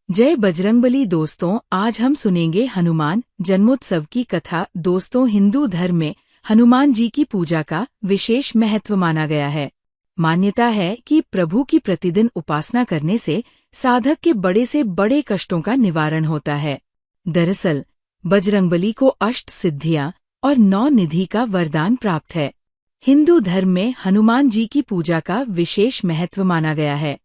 जय बजरंगबली। दोस्तों, आज हम सुनेंगे हनुमान जन्मोत्सव की कथा। दोस्तों, हिंदू धर्म में हनुमान जी की पूजा का विशेष महत्व माना गया है। मान्यता है कि प्रभु की प्रतिदिन उपासना करने से साधक के बड़े से बड़े कष्टों का निवारण होता है। दरअसल बजरंगबली को अष्ट सिद्धियां और 9 निधि का वरदान प्राप्त है। हिंदू धर्म में हनुमान जी की पूजा का विशेष महत्व माना गया है।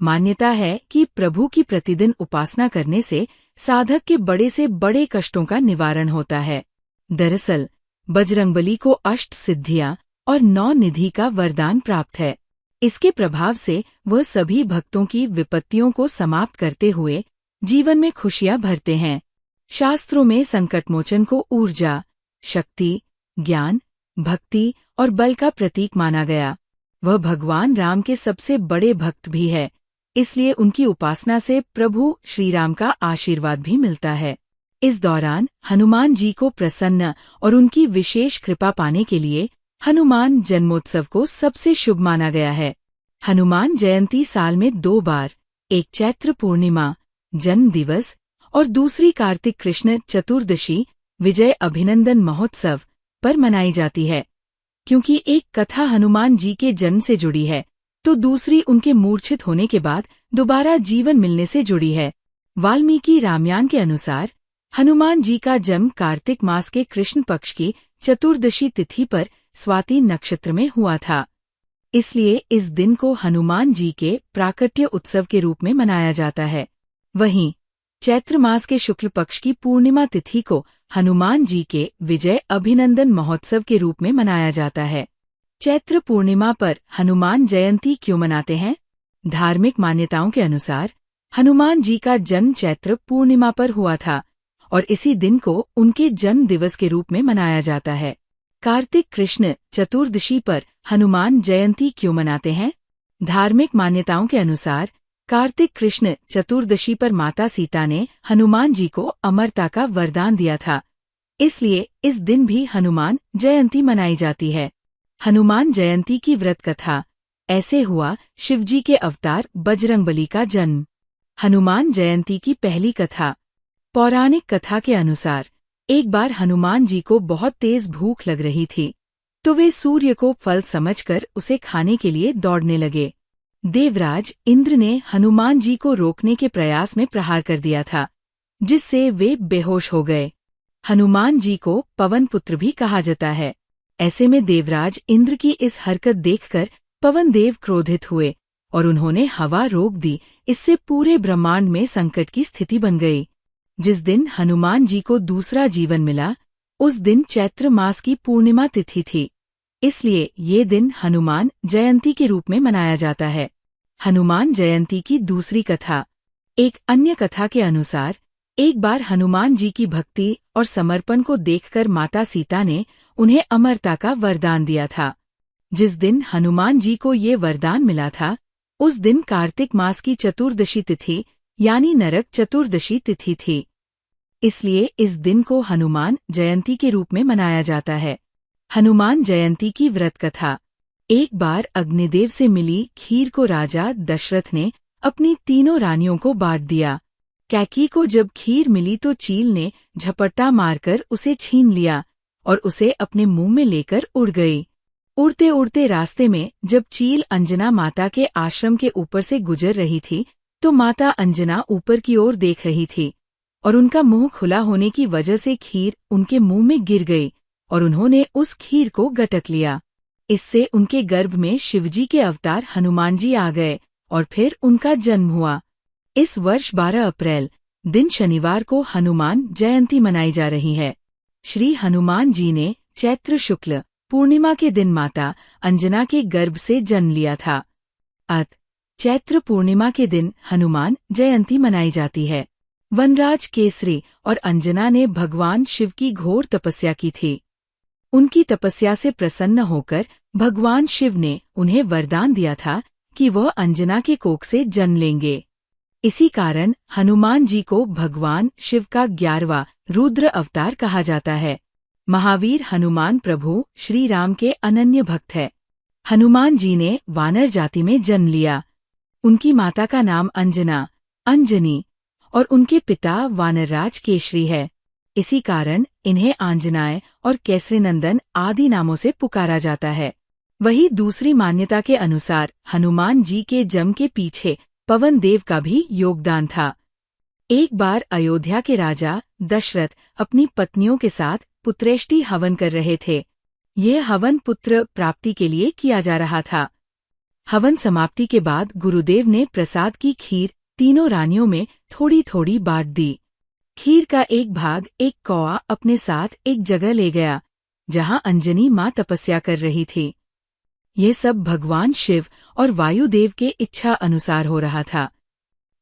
मान्यता है कि प्रभु की प्रतिदिन उपासना करने से साधक के बड़े से बड़े कष्टों का निवारण होता है। दरअसल बजरंगबली को अष्ट सिद्धियां और 9 निधि का वरदान प्राप्त है। इसके प्रभाव से वह सभी भक्तों की विपत्तियों को समाप्त करते हुए जीवन में खुशियां भरते हैं। शास्त्रों में संकटमोचन को ऊर्जा, शक्ति, ज्ञान, भक्ति और बल का प्रतीक माना गया। वह भगवान राम के सबसे बड़े भक्त भी है, इसलिए उनकी उपासना से प्रभु श्री राम का आशीर्वाद भी मिलता है। इस दौरान हनुमान जी को प्रसन्न और उनकी विशेष कृपा पाने के लिए हनुमान जन्मोत्सव को सबसे शुभ माना गया है। हनुमान जयंती साल में 2 बार, एक चैत्र पूर्णिमा जन्म दिवस और दूसरी कार्तिक कृष्ण चतुर्दशी विजय अभिनंदन महोत्सव पर मनाई जाती है। क्योंकि एक कथा हनुमान जी के जन्म से जुड़ी है, तो दूसरी उनके मूर्छित होने के बाद दोबारा जीवन मिलने से जुड़ी है। वाल्मीकि रामायण के अनुसार हनुमान जी का जन्म कार्तिक मास के कृष्ण पक्ष की चतुर्दशी तिथि पर स्वाति नक्षत्र में हुआ था। इसलिए इस दिन को हनुमान जी के प्राकट्य उत्सव के रूप में मनाया जाता है। वहीं चैत्र मास के शुक्ल पक्ष की पूर्णिमा तिथि को हनुमान जी के विजय अभिनंदन महोत्सव के रूप में मनाया जाता है। चैत्र पूर्णिमा पर हनुमान जयंती क्यों मनाते हैं? धार्मिक मान्यताओं के अनुसार हनुमान जी का जन्म चैत्र पूर्णिमा पर हुआ था और इसी दिन को उनके जन्म दिवस के रूप में मनाया जाता है। कार्तिक कृष्ण चतुर्दशी पर हनुमान जयंती क्यों मनाते हैं? धार्मिक मान्यताओं के अनुसार कार्तिक कृष्ण चतुर्दशी पर माता सीता ने हनुमान जी को अमरता का वरदान दिया था, इसलिए इस दिन भी हनुमान जयंती मनाई जाती है। हनुमान जयंती की व्रत कथा। ऐसे हुआ शिवजी के अवतार बजरंगबली का जन्म। हनुमान जयंती की पहली कथा। पौराणिक कथा के अनुसार एक बार हनुमान जी को बहुत तेज भूख लग रही थी, तो वे सूर्य को फल समझकर उसे खाने के लिए दौड़ने लगे। देवराज इंद्र ने हनुमान जी को रोकने के प्रयास में प्रहार कर दिया था, जिससे वे बेहोश हो गए। हनुमान जी को पवन पुत्र भी कहा जाता है। ऐसे में देवराज इंद्र की इस हरकत देखकर पवन देव क्रोधित हुए और उन्होंने हवा रोक दी। इससे पूरे ब्रह्मांड में संकट की स्थिति बन गई। जिस दिन हनुमान जी को दूसरा जीवन मिला, उस दिन चैत्र मास की पूर्णिमा तिथि थी, इसलिए ये दिन हनुमान जयंती के रूप में मनाया जाता है। हनुमान जयंती की दूसरी कथा। एक अन्य कथा के अनुसार एक बार हनुमान जी की भक्ति और समर्पण को देखकर माता सीता ने उन्हें अमरता का वरदान दिया था। जिस दिन हनुमान जी को ये वरदान मिला था, उस दिन कार्तिक मास की चतुर्दशी तिथि यानी नरक चतुर्दशी तिथि थी, इसलिए इस दिन को हनुमान जयंती के रूप में मनाया जाता है। हनुमान जयंती की व्रत कथा। एक बार अग्निदेव से मिली खीर को राजा दशरथ ने अपनी 3 रानियों को बांट दिया। कैकेयी को जब खीर मिली तो चील ने झपट्टा मारकर उसे छीन लिया और उसे अपने मुंह में लेकर उड़ गई। उड़ते उड़ते रास्ते में जब चील अंजना माता के आश्रम के ऊपर से गुजर रही थी, तो माता अंजना ऊपर की ओर देख रही थी और उनका मुंह खुला होने की वजह से खीर उनके मुंह में गिर गई और उन्होंने उस खीर को गटक लिया। इससे उनके गर्भ में शिवजी के अवतार हनुमान जी आ गए और फिर उनका जन्म हुआ। इस वर्ष 12 अप्रैल दिन शनिवार को हनुमान जयंती मनाई जा रही है। श्री हनुमान जी ने चैत्र शुक्ल पूर्णिमा के दिन माता अंजना के गर्भ से जन्म लिया था। चैत्र पूर्णिमा के दिन हनुमान जयंती मनाई जाती है। वनराज केसरी और अंजना ने भगवान शिव की घोर तपस्या की थी। उनकी तपस्या से प्रसन्न होकर भगवान शिव ने उन्हें वरदान दिया था कि वह अंजना के कोख से जन्म लेंगे। इसी कारण हनुमान जी को भगवान शिव का 11वां रुद्र अवतार कहा जाता है। महावीर हनुमान प्रभु श्री राम के अनन्य भक्त है। हनुमान जी ने वानर जाति में जन्म लिया। उनकी माता का नाम अंजना, अंजनी और उनके पिता वानरराज केशरी है। इसी कारण इन्हें आंजनाय और केसरीनंदन आदि नामों से पुकारा जाता है। वही दूसरी मान्यता के अनुसार हनुमान जी के जन्म के पीछे पवन देव का भी योगदान था। एक बार अयोध्या के राजा दशरथ अपनी पत्नियों के साथ पुत्रेष्टि हवन कर रहे थे। यह हवन पुत्र प्राप्ति के लिए किया जा रहा था। हवन समाप्ति के बाद गुरुदेव ने प्रसाद की खीर तीनों रानियों में थोड़ी थोड़ी बांट दी। खीर का एक भाग एक कौआ अपने साथ एक जगह ले गया, जहां अंजनी मां तपस्या कर रही थी। यह सब भगवान शिव और वायुदेव के इच्छा अनुसार हो रहा था।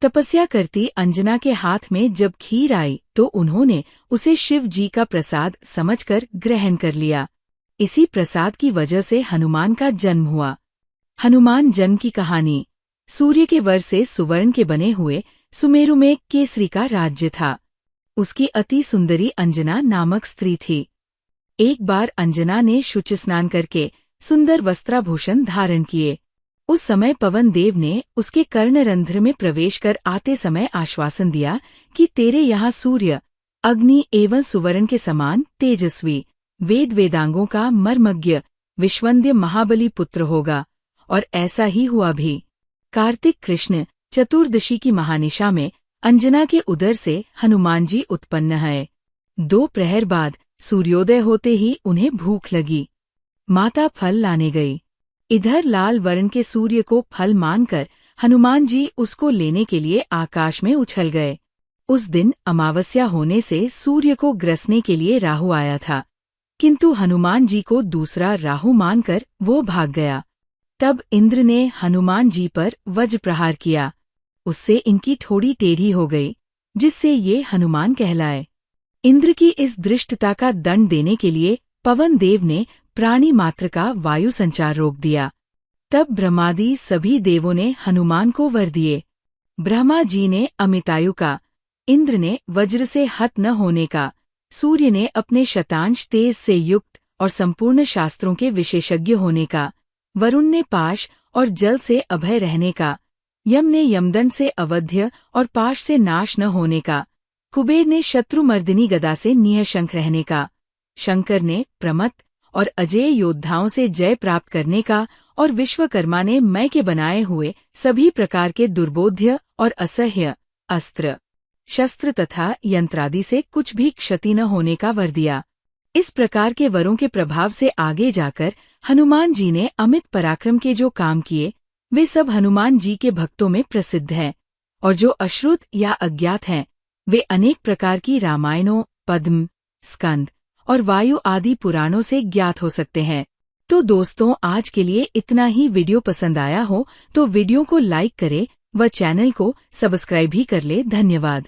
तपस्या करती अंजना के हाथ में जब खीर आई तो उन्होंने उसे शिव जी का प्रसाद समझकर ग्रहण कर लिया। इसी प्रसाद की वजह से हनुमान का जन्म हुआ। हनुमान जन्म की कहानी। सूर्य के वर से सुवर्ण के बने हुए सुमेरु में केसरी का राज्य था। उसकी अति सुंदरी अंजना नामक स्त्री थी। एक बार अंजना ने शुचि स्नान करके सुंदर वस्त्राभूषण धारण किए। उस समय पवन देव ने उसके कर्णरंध्र में प्रवेश कर आते समय आश्वासन दिया कि तेरे यहाँ सूर्य, अग्नि एवं सुवर्ण के समान तेजस्वी, वेद वेदांगों का मर्मज्ञ विश्वंद्य महाबली पुत्र होगा। और ऐसा ही हुआ भी। कार्तिक कृष्ण चतुर्दशी की महानिशा में अंजना के उदर से हनुमान जी उत्पन्न है। 2 प्रहर बाद सूर्योदय होते ही उन्हें भूख लगी। माता फल लाने गई। इधर लाल वर्ण के सूर्य को फल मानकर हनुमान जी उसको लेने के लिए आकाश में उछल गए। उस दिन अमावस्या होने से सूर्य को ग्रसने के लिए राहु आया था, किंतु हनुमान जी को दूसरा राहु मानकर वो भाग गया। तब इंद्र ने हनुमान जी पर वज्र प्रहार किया। उससे इनकी ठोड़ी टेढ़ी हो गई, जिससे ये हनुमान कहलाए। इंद्र की इस दृष्टता का दंड देने के लिए पवन देव ने प्राणी मात्र का वायु संचार रोक दिया। तब ब्रह्मादि सभी देवों ने हनुमान को वर दिए। ब्रह्मा जी ने अमितायु का, इंद्र ने वज्र से हत न होने का, सूर्य ने अपने शतांश तेज से युक्त और संपूर्ण शास्त्रों के विशेषज्ञ होने का, वरुण ने पाश और जल से अभय रहने का, यम ने यमदंड से अवध्य और पाश से नाश न होने का, कुबेर ने शत्रुमर्दिनी गदा से निःशंक रहने का, शंकर ने प्रमत्त और अजेय योद्धाओं से जय प्राप्त करने का, और विश्वकर्मा ने मैं के बनाए हुए सभी प्रकार के दुर्बोध्य और असह्य अस्त्र शस्त्र तथा यंत्रादि से कुछ भी क्षति न होने का वर दिया। इस प्रकार के वरों के प्रभाव से आगे जाकर हनुमान जी ने अमित पराक्रम के जो काम किए वे सब हनुमान जी के भक्तों में प्रसिद्ध हैं, और जो अश्रुत या अज्ञात हैं वे अनेक प्रकार की रामायणों, पद्म, स्कंद और वायु आदि पुराणों से ज्ञात हो सकते हैं। तो दोस्तों, आज के लिए इतना ही। वीडियो पसंद आया हो तो वीडियो को लाइक करें व चैनल को सब्सक्राइब भी कर ले। धन्यवाद।